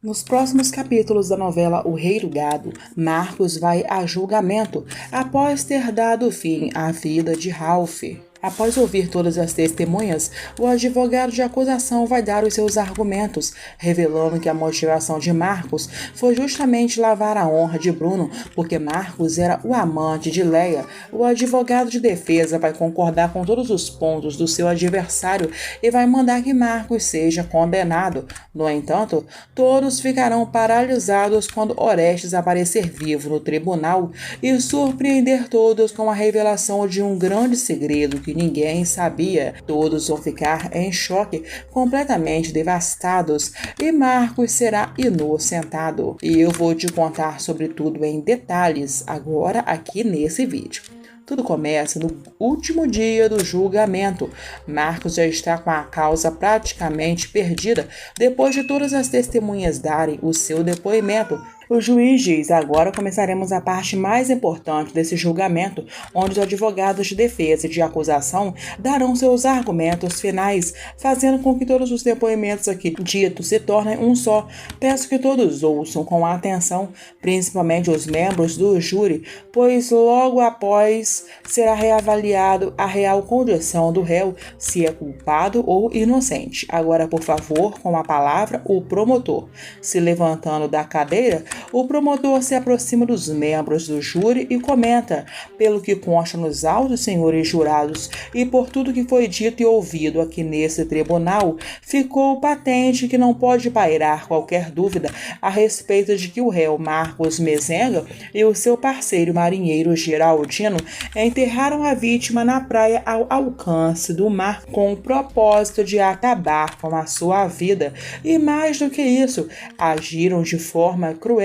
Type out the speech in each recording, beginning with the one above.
Nos próximos capítulos da novela O Rei do Gado, Marcos vai a julgamento após ter dado fim à vida de Ralph. Após ouvir todas as testemunhas, o advogado de acusação vai dar os seus argumentos, revelando que a motivação de Marcos foi justamente lavar a honra de Bruno, porque Marcos era o amante de Leia. O advogado de defesa vai concordar com todos os pontos do seu adversário e vai mandar que Marcos seja condenado. No entanto, todos ficarão paralisados quando Orestes aparecer vivo no tribunal e surpreender todos com a revelação de um grande segredo que ninguém sabia. Todos vão ficar em choque, completamente devastados, e Marcos será inocentado. E eu vou te contar sobre tudo em detalhes agora aqui nesse vídeo. Tudo começa no último dia do julgamento. Marcos já está com a causa praticamente perdida depois de todas as testemunhas darem o seu depoimento. O juiz diz: agora começaremos a parte mais importante desse julgamento, onde os advogados de defesa e de acusação darão seus argumentos finais, fazendo com que todos os depoimentos aqui ditos se tornem um só. Peço que todos ouçam com atenção, principalmente os membros do júri, pois logo após será reavaliado a real condição do réu, se é culpado ou inocente. Agora, por favor, com a palavra, o promotor. Se levantando da cadeira, o promotor se aproxima dos membros do júri e comenta: pelo que consta nos autos, senhores jurados, e por tudo que foi dito e ouvido aqui nesse tribunal, ficou patente que não pode pairar qualquer dúvida a respeito de que o réu Marcos Mezenga e o seu parceiro marinheiro Geraldino enterraram a vítima na praia ao alcance do mar com o propósito de acabar com a sua vida. E mais do que isso, agiram de forma cruel,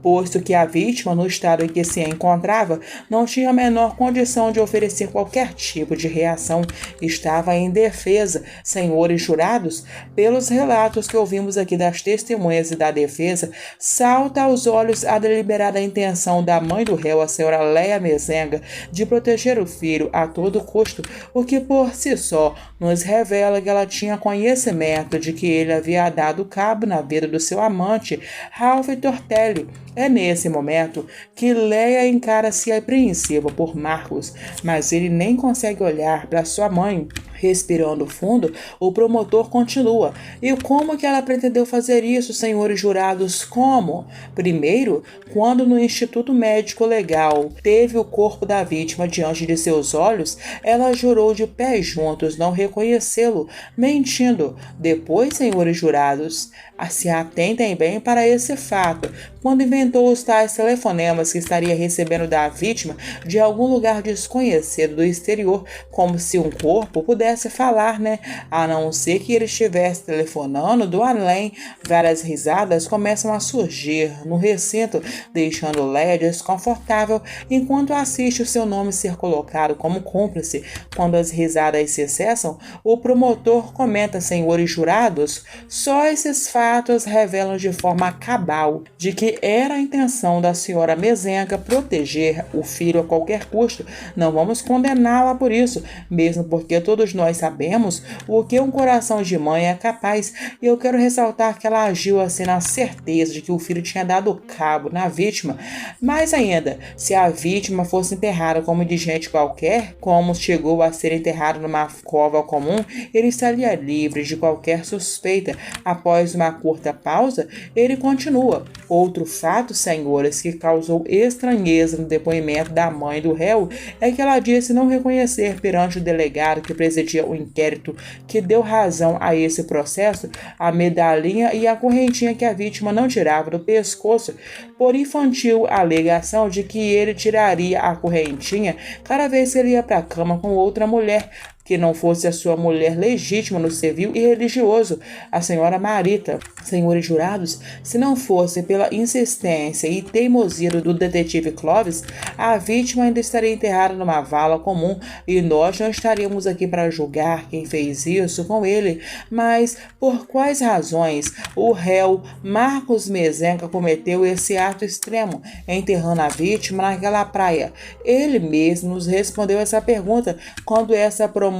posto que a vítima, no estado em que se encontrava, não tinha a menor condição de oferecer qualquer tipo de reação. Estava indefesa. Senhores jurados, pelos relatos que ouvimos aqui das testemunhas e da defesa, salta aos olhos a deliberada intenção da mãe do réu, a senhora Leia Mezenga, de proteger o filho a todo custo, o que por si só nos revela que ela tinha conhecimento de que ele havia dado cabo na vida do seu amante, Ralph Tortelli. É nesse momento que Leia encara-se apreensiva por Marcos, mas ele nem consegue olhar para sua mãe. Respirando fundo, o promotor continua: e como que ela pretendeu fazer isso, senhores jurados? Como? Primeiro, quando no Instituto Médico Legal teve o corpo da vítima diante de seus olhos, ela jurou de pés juntos não reconhecê-lo, mentindo. Depois, senhores jurados, se atentem bem para esse fato. Quando inventou os tais telefonemas que estaria recebendo da vítima de algum lugar desconhecido do exterior, como se um corpo pudesse falar, né? A não ser que ele estivesse telefonando do além. Várias risadas começam a surgir no recinto, deixando Leia desconfortável enquanto assiste o seu nome ser colocado como cúmplice. Quando as risadas se cessam, o promotor comenta: senhores jurados, só esses fatos revelam de forma cabal de que era a intenção da senhora Mezenga proteger o filho a qualquer custo. Não vamos condená-la por isso, mesmo porque todos nós sabemos o que um coração de mãe é capaz, e eu quero ressaltar que ela agiu assim na certeza de que o filho tinha dado cabo na vítima. Mais ainda, se a vítima fosse enterrada como de gente qualquer, como chegou a ser enterrado numa cova comum, ele estaria livre de qualquer suspeita. Após uma curta pausa, ele continua: outro fato, senhores, que causou estranheza no depoimento da mãe do réu é que ela disse não reconhecer perante o delegado que presidia o inquérito que deu razão a esse processo a medalhinha e a correntinha que a vítima não tirava do pescoço, por infantil alegação de que ele tiraria a correntinha cada vez que ele ia para a cama com outra mulher que não fosse a sua mulher legítima no civil e religioso, a senhora Marita. Senhores jurados, se não fosse pela insistência e teimosia do detetive Clovis, a vítima ainda estaria enterrada numa vala comum e nós não estaríamos aqui para julgar quem fez isso com ele. Mas por quais razões o réu Marcos Mezenga cometeu esse ato extremo, enterrando a vítima naquela praia? Ele mesmo nos respondeu essa pergunta quando essa promotoria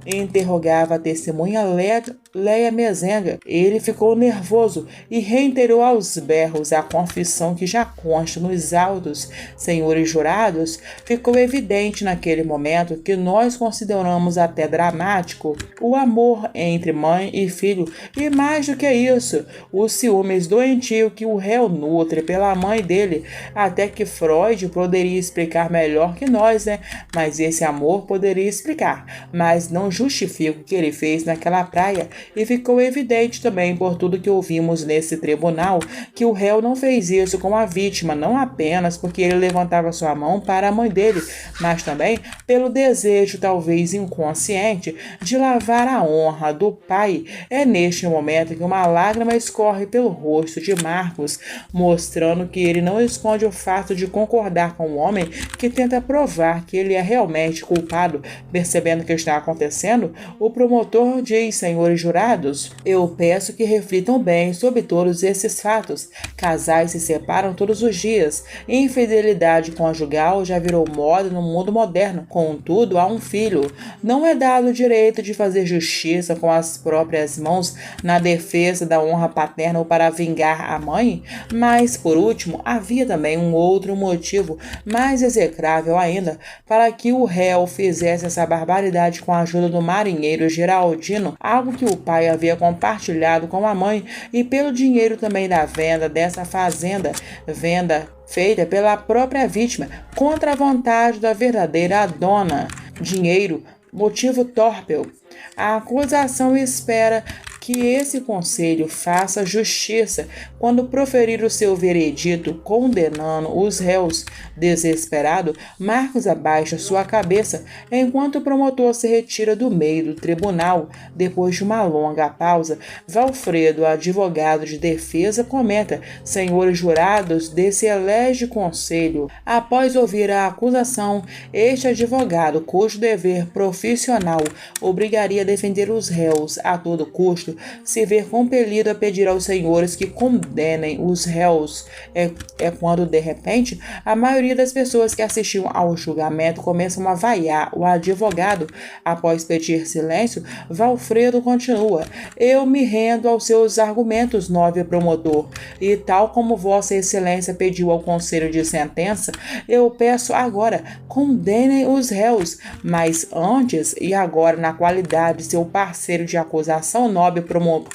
interrogava a testemunha Leia Mezenga. Ele ficou nervoso e reiterou aos berros a confissão que já consta nos autos. Senhores jurados, ficou evidente naquele momento que nós consideramos até dramático o amor entre mãe e filho, e mais do que isso, os ciúmes doentio que o réu nutre pela mãe dele, até que Freud poderia explicar melhor que nós, né? Mas esse amor poderia explicar, mas não justifica o que ele fez naquela praia, e ficou evidente também por tudo que ouvimos nesse tribunal que o réu não fez isso com a vítima, não apenas porque ele levantava sua mão para a mãe dele, mas também pelo desejo, talvez inconsciente, de lavar a honra do pai. É neste momento que uma lágrima escorre pelo rosto de Marcos, mostrando que ele não esconde o fato de concordar com o homem que tenta provar que ele é realmente culpado. Percebendo o que está acontecendo, o promotor diz: senhores jurados, eu peço que reflitam bem sobre todos esses fatos. Casais se separam todos os dias. Infidelidade conjugal já virou moda no mundo moderno. Contudo, há um filho. Não é dado o direito de fazer justiça com as próprias mãos na defesa da honra paterna ou para vingar a mãe? Mas, por último, havia também um outro motivo mais execrável ainda para que o réu fizesse essa barbaridade com a ajuda do marinheiro Geraldino, algo que o pai havia compartilhado com a mãe, e pelo dinheiro também da venda dessa fazenda, venda feita pela própria vítima contra a vontade da verdadeira dona. Dinheiro, motivo tórpeo. A acusação espera que esse conselho faça justiça quando proferir o seu veredito condenando os réus. Desesperado, Marcos abaixa sua cabeça enquanto o promotor se retira do meio do tribunal. Depois de uma longa pausa, Valfredo, advogado de defesa, comenta: senhores jurados desse elege conselho, após ouvir a acusação, este advogado, cujo dever profissional obrigaria a defender os réus a todo custo, se ver compelido a pedir aos senhores que condenem os réus. É quando, de repente, a maioria das pessoas que assistiam ao julgamento começam a vaiar o advogado. Após pedir silêncio, Valfredo continua: eu me rendo aos seus argumentos, nobre promotor, e tal como Vossa Excelência pediu ao conselho de sentença, eu peço agora, condenem os réus, mas antes e agora, na qualidade de seu parceiro de acusação, nobre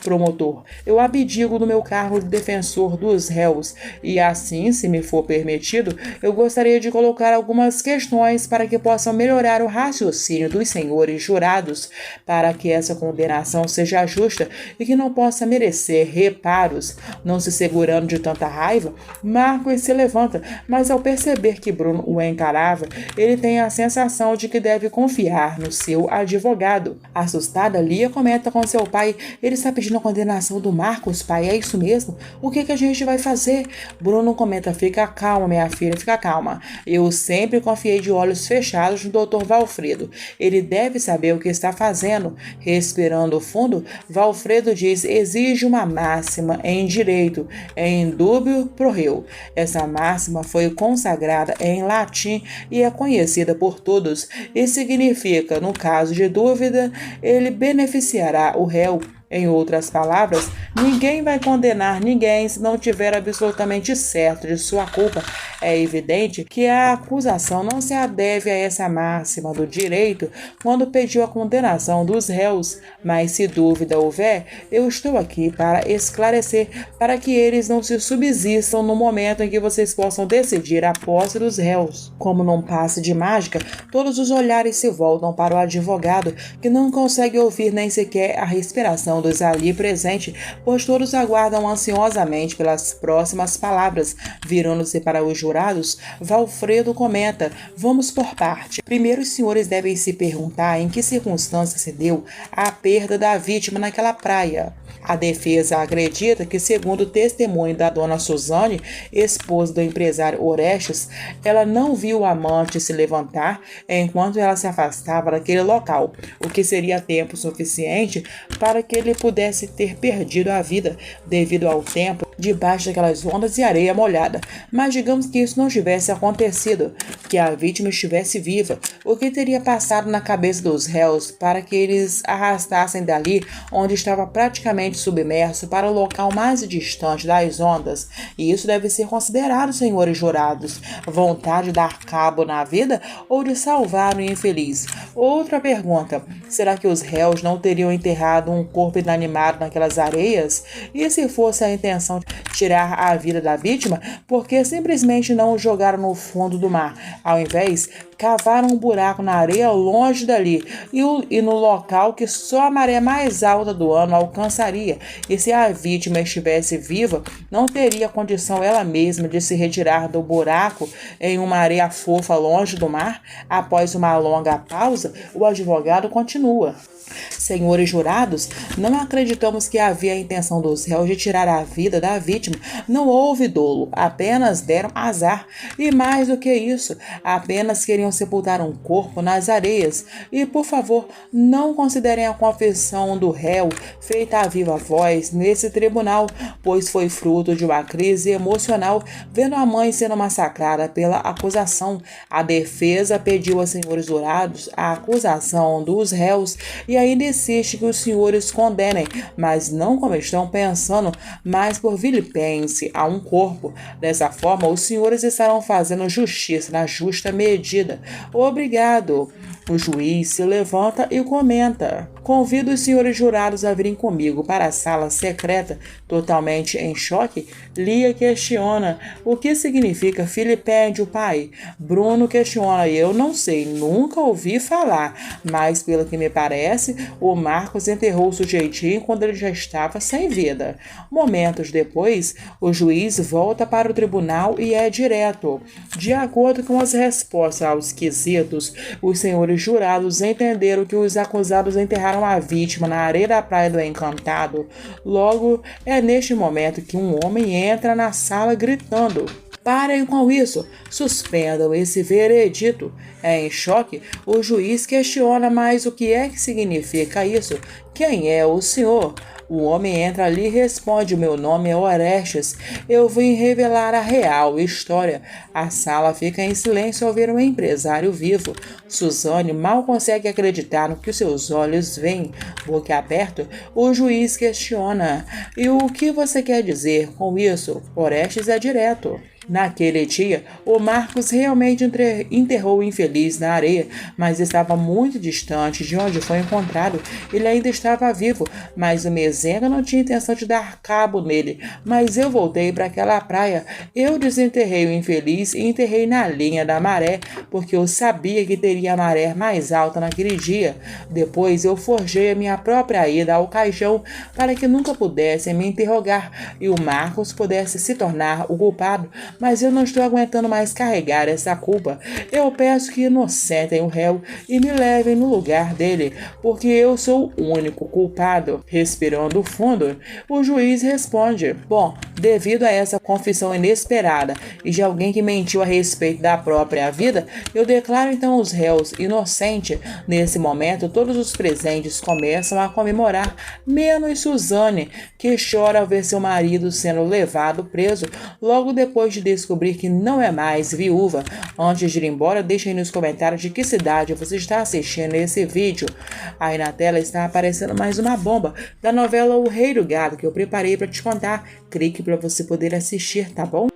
promotor, eu abdico do meu cargo de defensor dos réus, e assim, se me for permitido, eu gostaria de colocar algumas questões para que possam melhorar o raciocínio dos senhores jurados, para que essa condenação seja justa e que não possa merecer reparos. Não se segurando de tanta raiva, Marcos se levanta, mas ao perceber que Bruno o encarava, ele tem a sensação de que deve confiar no seu advogado. Assustada, Lia comenta com seu pai: ele está pedindo a condenação do Marcos, pai, é isso mesmo? O que a gente vai fazer? Bruno comenta: fica calma, minha filha, fica calma. Eu sempre confiei de olhos fechados no Dr. Valfredo. Ele deve saber o que está fazendo. Respirando fundo, Valfredo diz: exige uma máxima em direito, é indúbio pro réu. Essa máxima foi consagrada em latim e é conhecida por todos, e significa, no caso de dúvida, ele beneficiará o réu. Em outras palavras, ninguém vai condenar ninguém se não tiver absolutamente certo de sua culpa. É evidente que a acusação não se adeve a essa máxima do direito quando pediu a condenação dos réus, mas se dúvida houver, eu estou aqui para esclarecer, para que eles não se subsistam no momento em que vocês possam decidir a posse dos réus. Como num passe de mágica, todos os olhares se voltam para o advogado, que não consegue ouvir nem sequer a respiração dos ali presentes, pois todos aguardam ansiosamente pelas próximas palavras. Virando-se para os jurados, Valfredo comenta: vamos por parte. Primeiro, os senhores devem se perguntar em que circunstância se deu a perda da vítima naquela praia. A defesa acredita que, segundo o testemunho da dona Suzane, esposa do empresário Orestes, ela não viu o amante se levantar enquanto ela se afastava daquele local, o que seria tempo suficiente para que ele pudesse ter perdido a vida, devido ao tempo debaixo daquelas ondas e areia molhada. Mas digamos que isso não tivesse acontecido, que a vítima estivesse viva. O que teria passado na cabeça dos réus para que eles arrastassem dali, onde estava praticamente submerso, para o local mais distante das ondas? E isso deve ser considerado, senhores jurados, vontade de dar cabo na vida ou de salvar o infeliz? Outra pergunta: será que os réus não teriam enterrado um corpo inanimado naquelas areias? E se fosse a intenção de tirar a vida da vítima, por que simplesmente não o jogaram no fundo do mar? Ao invés, cavaram um buraco na areia longe dali e no local que só a maré mais alta do ano alcançaria. E se a vítima estivesse viva, não teria condição ela mesma de se retirar do buraco em uma areia fofa longe do mar? Após uma longa pausa, o advogado continua: senhores jurados, não acreditamos que havia a intenção dos réus de tirar a vida da vítima. Não houve dolo, apenas deram azar. E mais do que isso, apenas queriam sepultar um corpo nas areias. E, por favor, não considerem a confissão do réu feita a viva voz nesse tribunal, pois foi fruto de uma crise emocional vendo a mãe sendo massacrada pela acusação. A defesa pediu aos senhores jurados a acusação dos réus e ainda insiste que os senhores condenem, mas não como estão pensando, mas por vilipêncio a um corpo. Dessa forma, os senhores estarão fazendo justiça na justa medida. Obrigado. O juiz se levanta e comenta: convido os senhores jurados a virem comigo para a sala secreta. Totalmente em choque, Lia questiona: o que significa Filipéndio, pai? Bruno questiona: eu não sei, nunca ouvi falar, mas pelo que me parece, o Marcos enterrou o sujeitinho quando ele já estava sem vida. Momentos depois, o juiz volta para o tribunal e é direto: de acordo com as respostas aos quesitos, os senhores jurados entenderam que os acusados enterraram a vítima na areia da Praia do Encantado. Logo, é neste momento que um homem entra na sala gritando: parem com isso, suspendam esse veredito. Em choque, o juiz questiona: mas o que é que significa isso? Quem é o senhor? O homem entra ali e responde: meu nome é Orestes, eu vim revelar a real história. A sala fica em silêncio ao ver um empresário vivo. Suzane mal consegue acreditar no que seus olhos veem. Boca aberta, o juiz questiona: e o que você quer dizer com isso? Orestes é direto: naquele dia, o Marcos realmente enterrou o infeliz na areia, mas estava muito distante de onde foi encontrado. Ele ainda estava vivo, mas o Mezenga não tinha intenção de dar cabo nele. Mas eu voltei para aquela praia. Eu desenterrei o infeliz e enterrei na linha da maré, porque eu sabia que teria a maré mais alta naquele dia. Depois eu forjei a minha própria ida ao caixão para que nunca pudessem me interrogar e o Marcos pudesse se tornar o culpado. Mas eu não estou aguentando mais carregar essa culpa. Eu peço que inocentem o réu e me levem no lugar dele, porque eu sou o único culpado. Respirando fundo, o juiz responde: bom, devido a essa confissão inesperada e de alguém que mentiu a respeito da própria vida, eu declaro então os réus inocentes. Nesse momento, todos os presentes começam a comemorar, menos Suzane, que chora ao ver seu marido sendo levado preso logo depois de descobrir que não é mais viúva. Antes de ir embora, deixe aí nos comentários de que cidade você está assistindo esse vídeo. Aí na tela está aparecendo mais uma bomba da novela O Rei do Gado que eu preparei para te contar. Clique para você poder assistir, tá bom?